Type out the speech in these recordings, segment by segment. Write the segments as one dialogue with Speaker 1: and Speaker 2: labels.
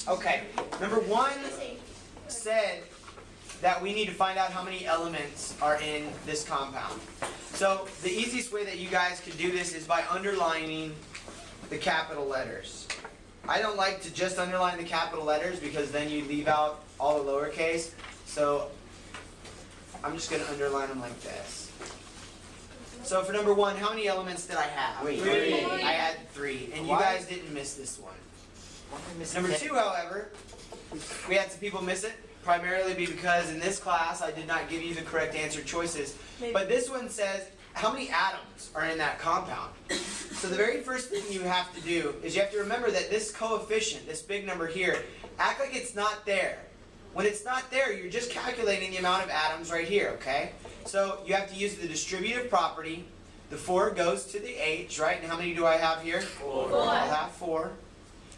Speaker 1: Okay, number 1 said that we need to find out how many elements are in this compound. So the easiest way that you guys could do this is by underlining the capital letters. I don't like to just underline the capital letters because then you leave out all the lowercase. So I'm just going to underline them like this. So for number 1, how many elements did I have?
Speaker 2: 3.
Speaker 1: I had 3, and you guys didn't miss this one. Number 2, however, we had some people miss it, primarily because in this class I did not give you the correct answer choices. But this one says, how many atoms are in that compound? So the very first thing you have to do is you have to remember that this coefficient, this big number here, act like it's not there. When it's not there, you're just calculating the amount of atoms right here, okay? So you have to use the distributive property. The 4 goes to the H, right? And how many do I have here?
Speaker 2: 4.
Speaker 1: I'll have 4.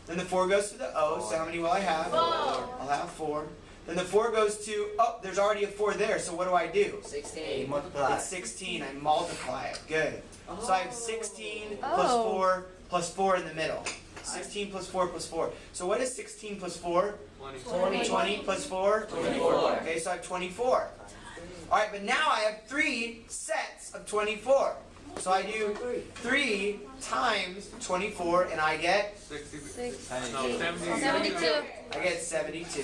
Speaker 1: Then the 4 goes to the O, so how many will I have?
Speaker 2: 4.
Speaker 1: I'll have 4. Then the 4 goes to, oh, there's already a 4 there, so what do I do?
Speaker 2: 16. Multiply.
Speaker 1: It's 16, I multiply it, good. So I have 16 plus 4 plus 4 in the middle. 16 plus 4 plus 4. So what is 16 plus 4?
Speaker 2: 20.
Speaker 1: 20 plus 4?
Speaker 2: 24.
Speaker 1: Okay, so I have 24. Alright, but now I have 3 sets of 24. So I do 3 times 24 and I get?
Speaker 3: 72.
Speaker 1: I get 72.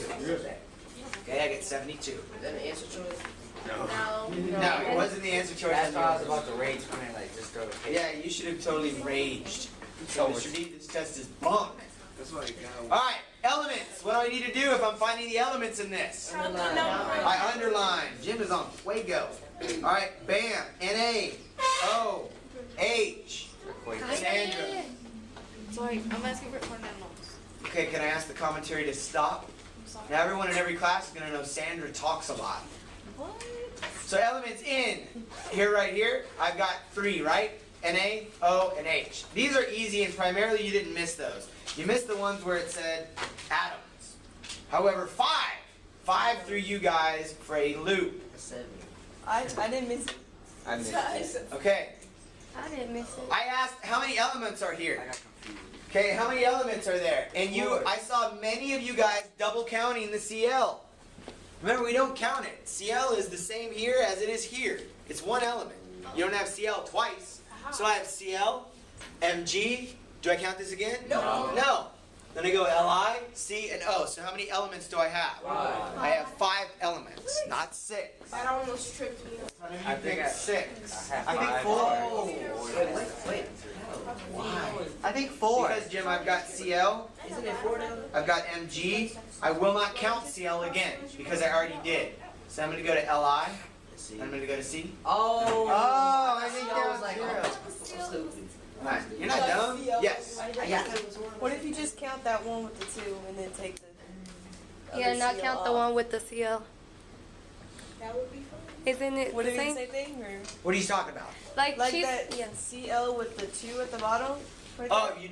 Speaker 1: Okay, I get 72.
Speaker 2: Is that an answer choice?
Speaker 1: No, it wasn't the answer choice.
Speaker 2: That's why I was about to rage quit, like just throw the case.
Speaker 1: Yeah, you should have totally raged. So Mr. D, this test is bunk.
Speaker 3: That's what I got.
Speaker 1: Alright, elements. What do I need to do if I'm finding the elements in this? I underline. Jim is on Fuego. Alright, bam. N-A. O. H. Sandra.
Speaker 4: Sorry, I'm asking for fundamentals.
Speaker 1: Okay, can I ask the commentary to stop? Now everyone in every class is going to know Sandra talks a lot.
Speaker 4: What?
Speaker 1: So elements in. Here, right here, I've got 3, right? N-A, O, and H. These are easy and primarily you didn't miss those. You missed the ones where it said atoms. However, 5. 5 threw you guys for a loop.
Speaker 2: 7.
Speaker 5: I didn't miss it.
Speaker 2: I missed it.
Speaker 1: Okay.
Speaker 4: I didn't miss it.
Speaker 1: I asked how many elements are
Speaker 2: I
Speaker 1: here.
Speaker 2: got confused.
Speaker 1: Okay, how many elements are there? And I saw many of you guys double counting the CL. Remember, we don't count it. CL is the same here as it is here. It's 1 element. You don't have CL twice. So I have CL, MG. Do I count this again?
Speaker 2: No.
Speaker 1: No. Then I go LI, C, and O. So how many elements do I have?
Speaker 2: 5.
Speaker 1: I have 5 elements, not 6.
Speaker 5: That almost tripped me.
Speaker 1: Some of you
Speaker 2: I
Speaker 1: think
Speaker 2: think
Speaker 1: 6.
Speaker 2: I think 4. Wait.
Speaker 1: Why?
Speaker 5: I think 4.
Speaker 1: Because, Jim, I've got CL,
Speaker 2: Isn't it 4 now?
Speaker 1: I've got MG. I will not count CL again because I already did. So I'm going to go to LI, and I'm going to go to C.
Speaker 2: Oh.
Speaker 1: I think
Speaker 2: I
Speaker 1: that
Speaker 2: was
Speaker 1: was
Speaker 2: like,
Speaker 1: 0.
Speaker 2: I'm stupid.
Speaker 1: Nice. You're not dumb? Yes.
Speaker 2: I got it was 1.
Speaker 5: What if you just count that one with the 2 and then take the
Speaker 4: Yeah,
Speaker 5: other
Speaker 4: not
Speaker 5: CL
Speaker 4: count the
Speaker 5: off?
Speaker 4: one with the CL.
Speaker 5: That would be fun.
Speaker 4: Isn't it
Speaker 5: Would
Speaker 4: the
Speaker 5: it be the
Speaker 4: same?
Speaker 5: same thing? Or
Speaker 1: What are you talking about?
Speaker 4: Like she's,
Speaker 5: that
Speaker 4: yeah.
Speaker 5: CL with the 2 at the bottom? Right
Speaker 1: Oh,
Speaker 5: there?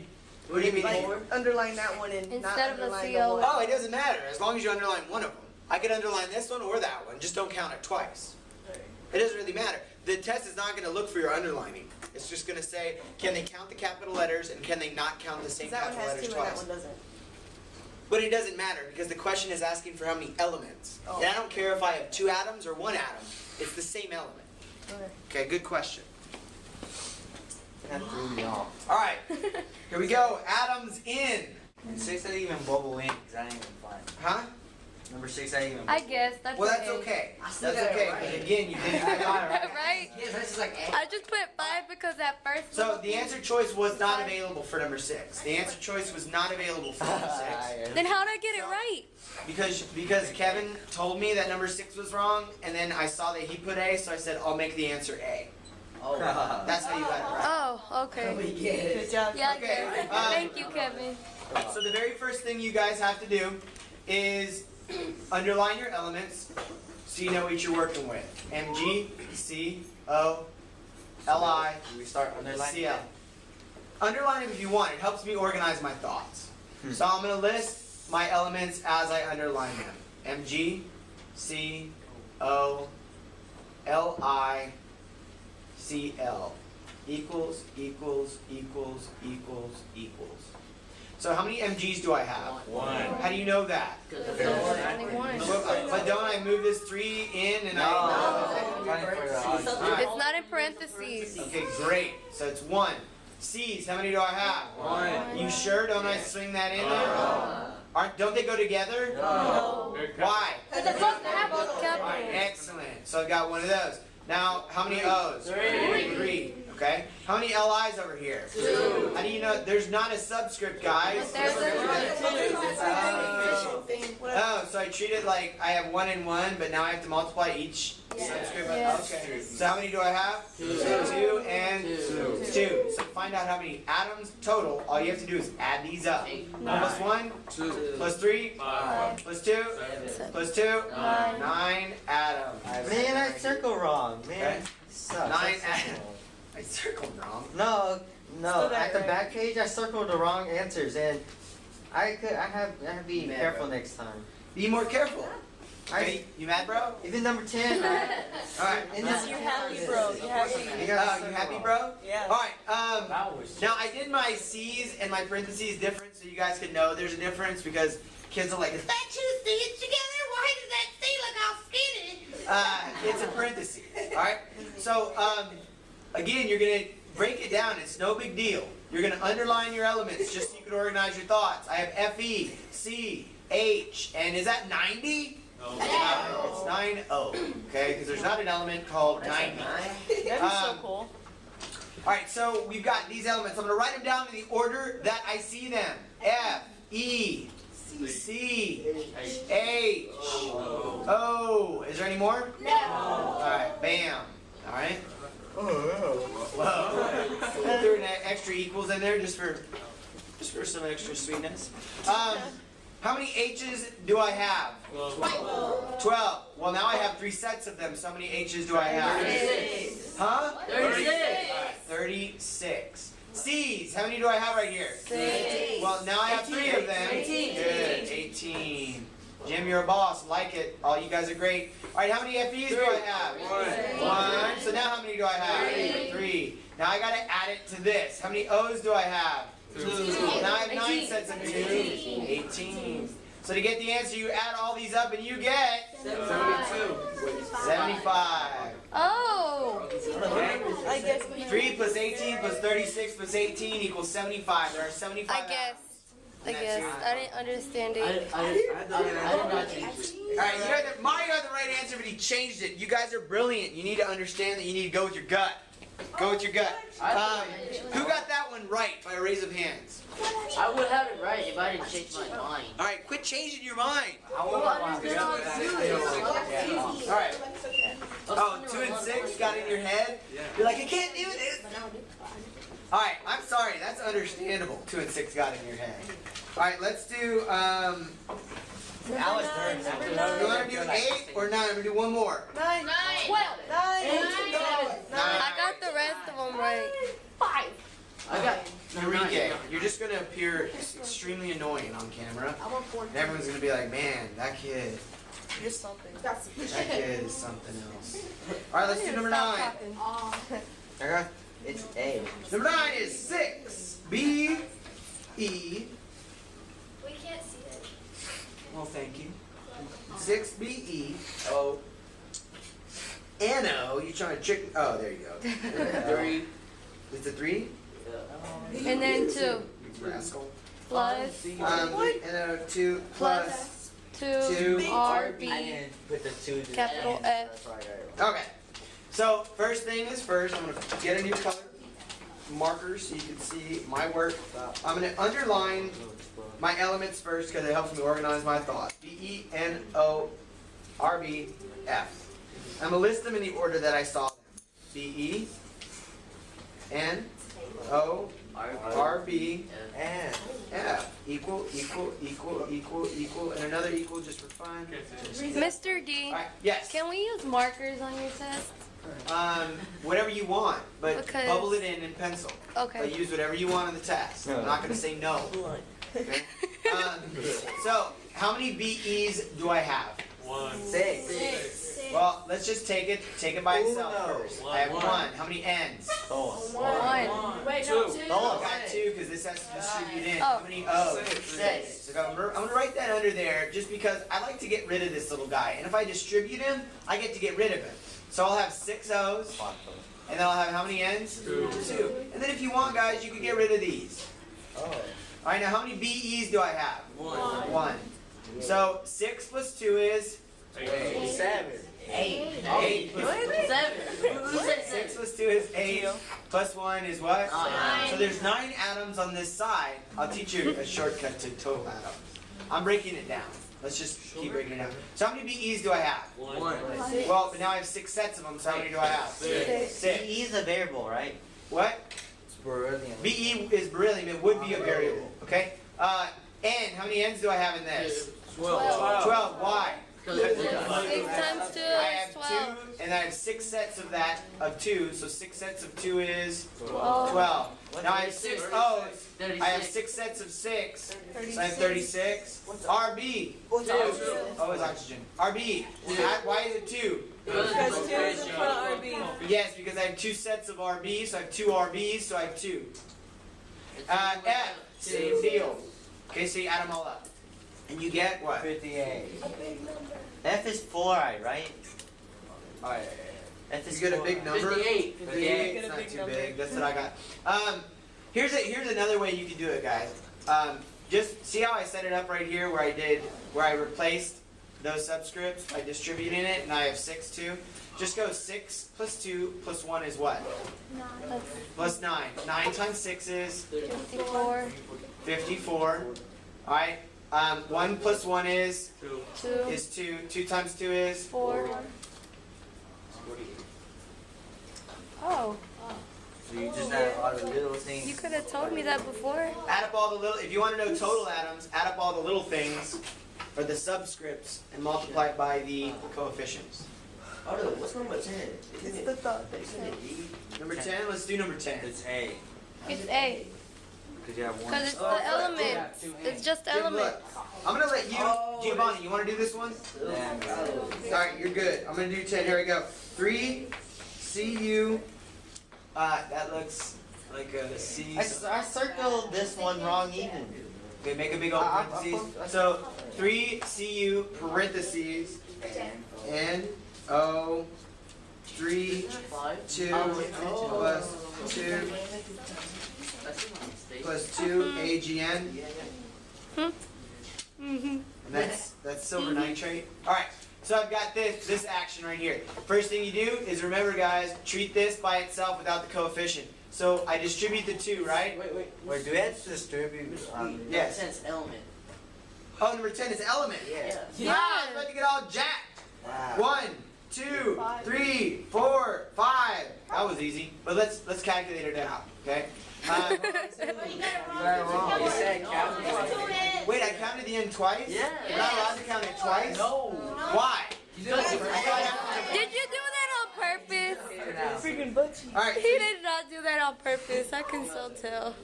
Speaker 1: what do you mean?
Speaker 5: Like, underline that one and not
Speaker 4: Instead of a
Speaker 5: underline
Speaker 4: CL.
Speaker 5: the one.
Speaker 1: Oh, it doesn't matter as long as you underline one of them. I could underline this one or that one. Just don't count it twice. It doesn't really matter. The test is not going to look for your underlining. It's just going to say, can they count the capital letters and can they not count the same
Speaker 5: That one
Speaker 1: capital
Speaker 5: has
Speaker 1: letters
Speaker 5: 2 and that
Speaker 1: twice?
Speaker 5: one doesn't.
Speaker 1: But it doesn't matter because the question is asking for how many elements.
Speaker 5: Oh.
Speaker 1: And I don't care if I have 2 atoms or 1 atom. It's the same element.
Speaker 5: Okay.
Speaker 1: Okay, good question.
Speaker 2: That threw me off.
Speaker 1: All right, here we go. Atoms in.
Speaker 2: And 6 I didn't even bubble in because I didn't even find it.
Speaker 1: Huh?
Speaker 2: Number 6 I didn't even.
Speaker 4: I guess that's
Speaker 1: Well, that's
Speaker 4: okay.
Speaker 1: okay.
Speaker 2: I
Speaker 1: That's
Speaker 2: still got it
Speaker 1: okay.
Speaker 2: right.
Speaker 1: But again, you didn't.
Speaker 2: I got it right.
Speaker 4: Right?
Speaker 2: Yes, that's just like
Speaker 4: I just put 5 because at first.
Speaker 1: So the answer choice was not available for number 6. The answer choice was not available for number 6
Speaker 4: Then how'd I get it right?
Speaker 1: because Kevin told me that number 6 was wrong, and then I saw that he put A, so I said I'll make the answer A.
Speaker 2: Oh.
Speaker 1: That's how you got it right.
Speaker 4: Oh, okay.
Speaker 2: We get
Speaker 5: Good
Speaker 2: it.
Speaker 5: job.
Speaker 4: Yeah, I
Speaker 1: Okay,
Speaker 4: get it. Thank you, Kevin.
Speaker 1: So the very first thing you guys have to do is underline your elements so you know what you're working with. MG, C, O, Li,
Speaker 2: We start underlining.
Speaker 1: CL. Underline them if you want. It helps me organize my thoughts. So I'm going to list my elements as I underline them. MG, C, O, Li, CL. Equals, equals, equals, equals, equals. So how many mg's do I have?
Speaker 2: 1.
Speaker 1: How do you know that?
Speaker 4: There's only one.
Speaker 1: But don't I move this 3 in and
Speaker 4: It's not in parentheses.
Speaker 1: Okay, great. So it's 1. C's, how many do I have?
Speaker 2: 1.
Speaker 1: You sure? Don't I swing that in there? Don't they go together?
Speaker 5: No.
Speaker 1: Why?
Speaker 4: It's supposed to have both capitals.
Speaker 1: Excellent. So I've got one of those. Now, how many O's?
Speaker 2: 3.
Speaker 1: Okay. How many LI's over here? 2. How do you know? There's not a subscript, guys.
Speaker 4: There's
Speaker 1: Oh, so I treat it like I have 1 and 1, but now I have to multiply each subscript.
Speaker 4: Yes.
Speaker 1: Okay. So how many do I have? 2 and 2. So to find out how many atoms total, all you have to do is add these up. 1 plus 1,
Speaker 3: 2.
Speaker 1: plus 3,
Speaker 3: 5.
Speaker 1: plus 2, plus 2, 9 atoms.
Speaker 6: Man, I circled wrong. Man,
Speaker 1: Okay.
Speaker 6: sucks.
Speaker 1: 9 atoms. I circled wrong.
Speaker 6: No.
Speaker 5: Still
Speaker 6: At the
Speaker 5: right.
Speaker 6: back page, I circled the wrong answers, and I have to be careful next time.
Speaker 1: Be more careful. Okay, you mad, bro?
Speaker 6: Even number 10.
Speaker 1: Alright.
Speaker 6: And
Speaker 5: You happy, bro? You happy?
Speaker 6: You gotta
Speaker 1: You happy, bro?
Speaker 5: Yeah.
Speaker 1: Alright,
Speaker 2: That was
Speaker 1: now I did my C's and my parentheses different so you guys could know there's a difference because kids are like, is that two C's together? Why does that C look all skinny? It's a parenthesis. Alright? So, again, you're going to break it down. It's no big deal. You're going to underline your elements just so you can organize your thoughts. I have F-E, C, H, and is that 90?
Speaker 3: No.
Speaker 1: It's 90, okay? Because there's not an element called 90.
Speaker 5: That'd be so cool.
Speaker 1: Alright, so we've got these elements. I'm going to write them down in the order that I see them. F, E, C, H, O. Is there any more?
Speaker 5: No.
Speaker 1: Alright, bam. Alright? Whoa. Threw an extra equals in there just for some extra sweetness. How many H's do I have? 12. Well, now I have 3 sets of them. So how many H's do I have?
Speaker 5: 36.
Speaker 1: Huh?
Speaker 2: 36.
Speaker 1: 36. C's, how many do I have right here?
Speaker 5: 6.
Speaker 1: Well, now I have 3 of them.
Speaker 5: 18.
Speaker 1: Good, 18. Jim, you're a boss. Like it. All you guys are great. All right, how many FEs do I have? 1. So now how many do I have? 3. Now I got to add it to this. How many O's do I have? 2. Now I have 9 sets of 2. 18. So to get the answer, you add all these up and you get 75.
Speaker 4: Oh.
Speaker 5: I guess
Speaker 1: 3 plus 18 plus 36 plus 18 equals 75. There are 75
Speaker 4: I guess. I didn't understand it.
Speaker 1: Alright, Mario had the right answer, but he changed it. You guys are brilliant. You need to understand that you need to go with your gut. Go with your gut. Who got that one right by a raise of hands?
Speaker 7: I would have it right if I didn't change my mind.
Speaker 1: Alright, quit changing your mind.
Speaker 7: Alright.
Speaker 1: Alright. Oh, 2 and 6 got in your head? You're like, I can't do this. Alright, I'm sorry. That's understandable. 2 and 6 got in your head. Alright, let's do,
Speaker 6: Alice turns.
Speaker 1: you want to do 8 or 9? I'm going to do one more.
Speaker 5: 9.
Speaker 4: 12.
Speaker 5: 9.
Speaker 4: I got the rest of them right.
Speaker 7: 5. I got
Speaker 1: Enrique, you're just going to appear extremely annoying on camera. And everyone's going to be like, man, that kid
Speaker 5: You're something.
Speaker 1: is something else. Alright, let's do number 9.
Speaker 6: Okay. It's A.
Speaker 1: Number 9 is 6. B, E.
Speaker 4: We can't see it.
Speaker 1: Well, thank you. 6 B E O N O. You trying to trick? Oh, there you go. 3. It's a 3.
Speaker 4: And then 2
Speaker 1: You rascal.
Speaker 4: plus
Speaker 1: N O 2 plus
Speaker 4: 2 R B
Speaker 6: I didn't put the 2 to
Speaker 4: capital
Speaker 6: the end.
Speaker 4: F.
Speaker 6: That's why I got it wrong.
Speaker 1: Okay. So first thing is first. I'm gonna get a new color marker so you can see my work. I'm gonna underline my elements first because it helps me organize my thoughts. B E N O R B F. I'm gonna list them in the order that I saw them. B E N O R B
Speaker 6: And
Speaker 1: F. Equal, equal, equal, equal, equal, and another equal just for fun.
Speaker 4: Mr. D,
Speaker 1: All right. Yes.
Speaker 4: can we use markers on your test?
Speaker 1: Whatever you want, but
Speaker 4: Because-
Speaker 1: bubble it in pencil. But
Speaker 4: Okay.
Speaker 1: use whatever you want on the test. I'm not going to say no.
Speaker 5: Blood.
Speaker 1: Okay? So, how many BEs do I have?
Speaker 3: 1.
Speaker 6: 6.
Speaker 1: Well, let's just take it by itself
Speaker 6: Uno.
Speaker 1: first. I have 1. How many ends?
Speaker 6: Dos.
Speaker 4: One.
Speaker 5: Wait, no, 2.
Speaker 1: I
Speaker 6: Dos.
Speaker 1: got 2 because this has to distribute in.
Speaker 4: Oh.
Speaker 1: How many O's?
Speaker 6: Six.
Speaker 1: So I'm gonna write that under there just because I like to get rid of this little guy. And if I distribute him, I get to get rid of him. So I'll have 6 O's. And then I'll have how many N's? 2. And then if you want, guys, you can get rid of these.
Speaker 6: Oh.
Speaker 1: Alright, now how many BE's do I have? 1. So 6 plus 2 is?
Speaker 2: 7.
Speaker 1: 8.
Speaker 7: 7. Who said
Speaker 1: 6 plus 2 is 8. Plus 1 is what?
Speaker 7: 9.
Speaker 1: So there's 9 atoms on this side. I'll teach you a shortcut to total atoms. I'm breaking it down. Let's just keep breaking it down. So how many BE's do I have?
Speaker 2: 1.
Speaker 1: Well, but now I have 6 sets of them, so how many do I have? 6.
Speaker 6: E is a variable, right?
Speaker 1: What?
Speaker 2: It's beryllium.
Speaker 1: BE is beryllium. It would be a variable. Okay? N. How many N's do I have in this? 12. Why?
Speaker 4: 6 times 2
Speaker 1: I
Speaker 4: is
Speaker 1: have
Speaker 4: 12.
Speaker 1: 2, and I have 6 sets of that, of 2. So 6 sets of 2 is
Speaker 4: 12.
Speaker 1: 12. Now I have 6 O's.
Speaker 7: 36.
Speaker 1: I have 6 sets of 6. So I have 36. RB. O is oxygen. RB. Why is it 2?
Speaker 5: Because 2 is in front of RB.
Speaker 1: Yes, because I have 2 sets of RB, so I have 2 RBs, so I have 2. F. Same deal. Okay, so you add them all up. And you get what?
Speaker 2: 58.
Speaker 6: F is fluoride, right?
Speaker 1: Alright.
Speaker 6: F is
Speaker 1: You get a big
Speaker 6: fluoride.
Speaker 1: number?
Speaker 7: 58.
Speaker 1: 58. It's not too big. That's what I got. Here's another way you can do it, guys. Just see how I set it up right here where I replaced those subscripts by distributing it, and I have 6 too. Just go 6 plus 2 plus 1 is what? Plus 9. 9 times 6 is
Speaker 4: 54.
Speaker 1: 54. Alright. 1 plus 1 is
Speaker 4: 2.
Speaker 1: 2. 2 times 2 is
Speaker 4: 4.
Speaker 5: Oh.
Speaker 2: So you just have all the little
Speaker 4: You
Speaker 2: things.
Speaker 4: could have told me that before.
Speaker 1: add up all the little, if you want to know total atoms, add up all the little things, or the subscripts, and multiply it by the coefficients.
Speaker 2: What's number 10?
Speaker 5: It's the thought that
Speaker 1: Number 10, let's do number 10.
Speaker 2: It's A.
Speaker 4: It's A.
Speaker 2: Because you have 1.
Speaker 4: Because it's the elements. It's just
Speaker 1: Jim,
Speaker 4: elements.
Speaker 1: look, I'm going to let you, Giovanni, you want to do this one? Alright, you're good. I'm going to do 10. Here we go. 3, CU, that looks like a C.
Speaker 6: I circled this one wrong even.
Speaker 1: Okay, make a big old parentheses. So 3 CU parentheses N O 3 2 plus 2 plus 2 AGN. And that's silver nitrate. All right. So I've got this action right here. First thing you do is remember, guys, treat this by itself without the coefficient. So I distribute the 2, right?
Speaker 2: Wait, do we have to distribute?
Speaker 1: Yes.
Speaker 7: Sense element.
Speaker 1: Oh, number 10 is element.
Speaker 7: Yeah.
Speaker 1: Yeah, I was about to get all jacked.
Speaker 2: Wow.
Speaker 1: 1, 2, 3, 4, 5. That was easy. But let's calculate it out, okay?
Speaker 2: You got it wrong. You said count.
Speaker 1: Wait, I counted the end twice?
Speaker 7: Yeah.
Speaker 1: We're not allowed to count it twice?
Speaker 2: No.
Speaker 1: Why?
Speaker 4: Did you do that on purpose?
Speaker 5: freaking butchie.
Speaker 1: All right.
Speaker 4: He did not do that on purpose. I can so tell.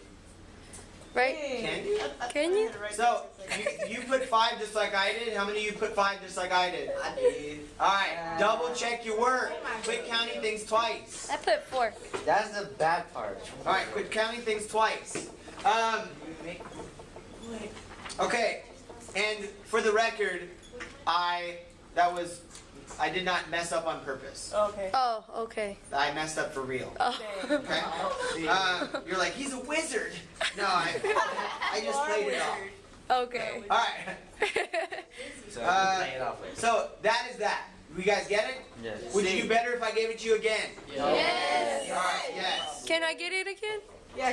Speaker 4: Right?
Speaker 1: Can you?
Speaker 4: Can you?
Speaker 1: So you put 5 just like I did. How many of you put 5 just like I did?
Speaker 2: I did.
Speaker 1: All right. Double check your work. Quit counting things twice.
Speaker 4: I put 4.
Speaker 6: That's the bad part.
Speaker 1: All right. Quit counting things twice. Okay. And for the record, I did not mess up on purpose.
Speaker 5: Okay.
Speaker 4: Oh, okay.
Speaker 1: I messed up for real.
Speaker 4: Oh.
Speaker 1: Okay. You're like, he's a wizard. No, I just played it off.
Speaker 4: Okay.
Speaker 1: All right.
Speaker 2: So play it off.
Speaker 1: So that is that. You guys get it?
Speaker 6: Yes.
Speaker 1: Would you do better if I gave it to you again?
Speaker 4: Yes.
Speaker 1: All right. Yes.
Speaker 4: Can I get it again?
Speaker 5: Yeah,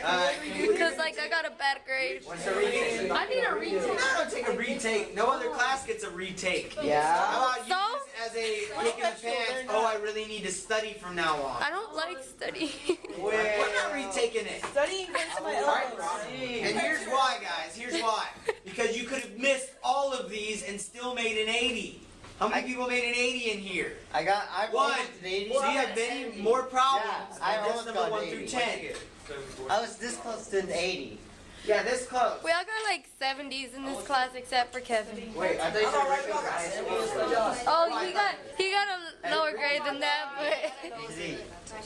Speaker 4: Because like I got a bad grade.
Speaker 1: What's the retake?
Speaker 7: I need a retake.
Speaker 1: No, don't take a retake. No other class gets a retake.
Speaker 6: Yeah.
Speaker 1: How about you
Speaker 4: So?
Speaker 1: use it as a kick in the pants? Oh, I really need to study from now on.
Speaker 4: I don't like studying.
Speaker 1: We're not retaking it.
Speaker 5: Studying hurts my elbows.
Speaker 1: And here's why, guys. Here's why. Because you could have missed all of these and still made an 80. How many people made an 80 in here?
Speaker 6: I
Speaker 1: One.
Speaker 6: almost an 80.
Speaker 1: So you have many more problems.
Speaker 6: Yeah, I
Speaker 1: than this
Speaker 6: almost
Speaker 1: number
Speaker 6: got
Speaker 1: 1
Speaker 6: an
Speaker 1: through
Speaker 6: 80.
Speaker 1: 10.
Speaker 6: I was this close to an 80.
Speaker 1: Yeah, this close.
Speaker 4: We all got like 70s in this class except for Kevin.
Speaker 2: Wait, I thought you said regular high school.
Speaker 4: Oh, he got a lower grade than that, but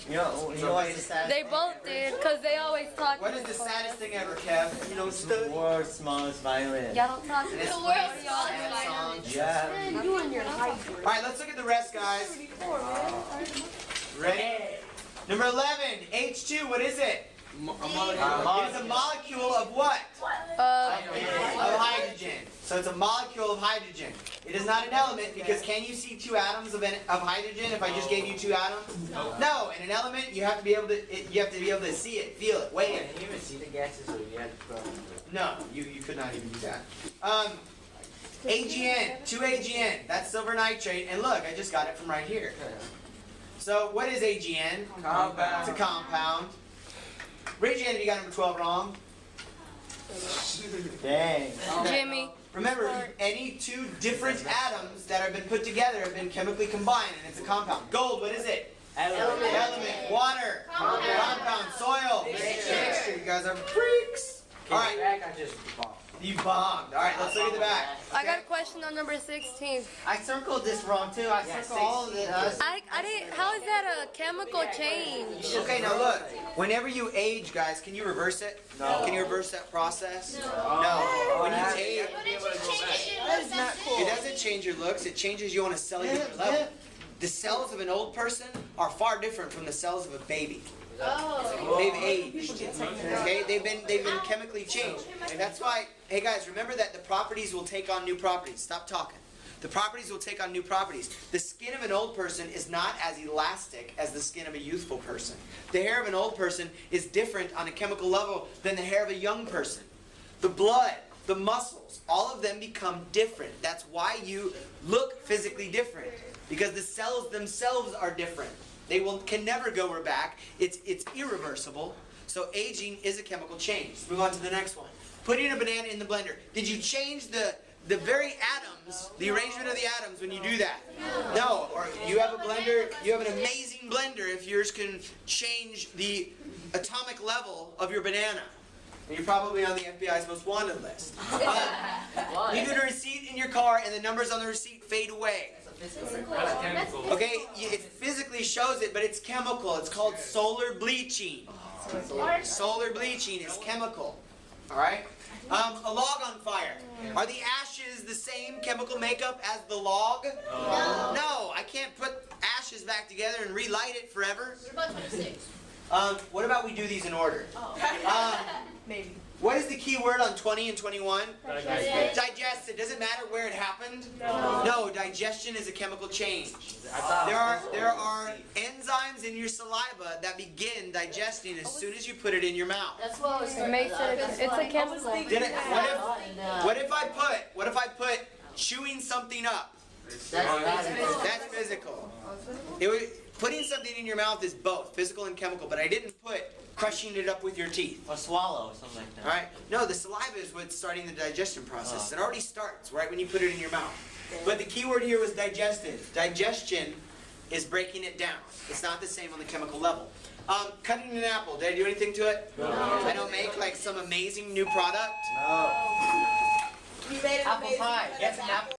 Speaker 6: You know what's the saddest
Speaker 4: they
Speaker 6: thing
Speaker 4: both
Speaker 6: ever?
Speaker 4: did because they always talk.
Speaker 1: What is the saddest thing ever, Kev? You know,
Speaker 6: The world's smallest violin.
Speaker 4: Y'all don't talk.
Speaker 1: And it's
Speaker 4: The
Speaker 1: playing
Speaker 4: world's
Speaker 1: sad songs.
Speaker 6: Yeah.
Speaker 5: You and your height.
Speaker 1: All right, let's look at the rest, guys. Ready? Number 11, H2. What is it? It is a molecule of what? Of hydrogen. So it's a molecule of hydrogen. It is not an element because can you see two atoms of hydrogen if I just gave you two atoms? No. In an element, you have to be able to see it, feel it, weigh it.
Speaker 2: Can you even see the gases, or you have to put them?
Speaker 1: No, you could not even do that. AGN, 2-AGN. That's silver nitrate. And look, I just got it from right here. So what is AGN?
Speaker 3: Compound.
Speaker 1: It's a compound. Raise your hand if you got number 12 wrong.
Speaker 6: Dang.
Speaker 4: Jimmy.
Speaker 1: Remember, any two different atoms that have been put together have been chemically combined, and it's a compound. Gold, what is it? Element. Water. Compound. Soil. Mixture. You guys are freaks. All right.
Speaker 2: Back, I just bombed.
Speaker 1: You bombed. All right, let's look at the back.
Speaker 4: I got a question on number 16.
Speaker 6: I circled this wrong too. I circled all of it.
Speaker 4: I didn't. How is that a chemical change?
Speaker 1: Okay, now look. Whenever you age, guys, can you reverse it?
Speaker 6: No.
Speaker 1: Can you reverse that process? No. When you age,
Speaker 5: That is not cool.
Speaker 1: it doesn't change your looks. It changes you on a cellular level. The cells of an old person are far different from the cells of a baby. They've aged. Okay, they've been chemically changed. And that's why, hey guys, remember that the properties will take on new properties. Stop talking. The properties will take on new properties. The skin of an old person is not as elastic as the skin of a youthful person. The hair of an old person is different on a chemical level than the hair of a young person. The blood, the muscles, all of them become different. That's why you look physically different, because the cells themselves are different. They can never go back. It's irreversible. So aging is a chemical change. Let's move on to the next one. Putting a banana in the blender. Did you change the very atoms, the arrangement of the atoms when you do that? No. Or you have a blender, you have an amazing blender if yours can change the atomic level of your banana. And you're probably on the FBI's most wanted list. Leave a receipt in your car and the numbers on the receipt fade away. Okay, it physically shows it, but it's chemical. It's called solar bleaching. Solar bleaching is chemical. All right? A log on fire. Are the ashes the same chemical makeup as the log? No, I can't put ashes back together and relight it forever.
Speaker 7: What about 26?
Speaker 1: What about we do these in order?
Speaker 5: Maybe.
Speaker 1: What is the key word on 20 and 21?
Speaker 7: Digested.
Speaker 1: Digested. Does it matter where it happened?
Speaker 5: No.
Speaker 1: No, digestion is a chemical change. There are enzymes in your saliva that begin digesting as soon as you put it in your mouth.
Speaker 7: That's what I was
Speaker 4: It makes it. It's a chemical.
Speaker 1: Did it, what if I put chewing something up? That's physical. Putting something in your mouth is both physical and chemical, but I didn't put crushing it up with your teeth.
Speaker 6: Or swallow, something like that.
Speaker 1: All right? No, the saliva is what's starting the digestion process. It already starts right when you put it in your mouth. But the key word here was digested. Digestion is breaking it down. It's not the same on the chemical level. Cutting an apple, did I do anything to it? No. I don't make like some amazing new product?
Speaker 6: No.
Speaker 5: You made an
Speaker 6: Apple
Speaker 5: amazing
Speaker 6: pie. Get some apple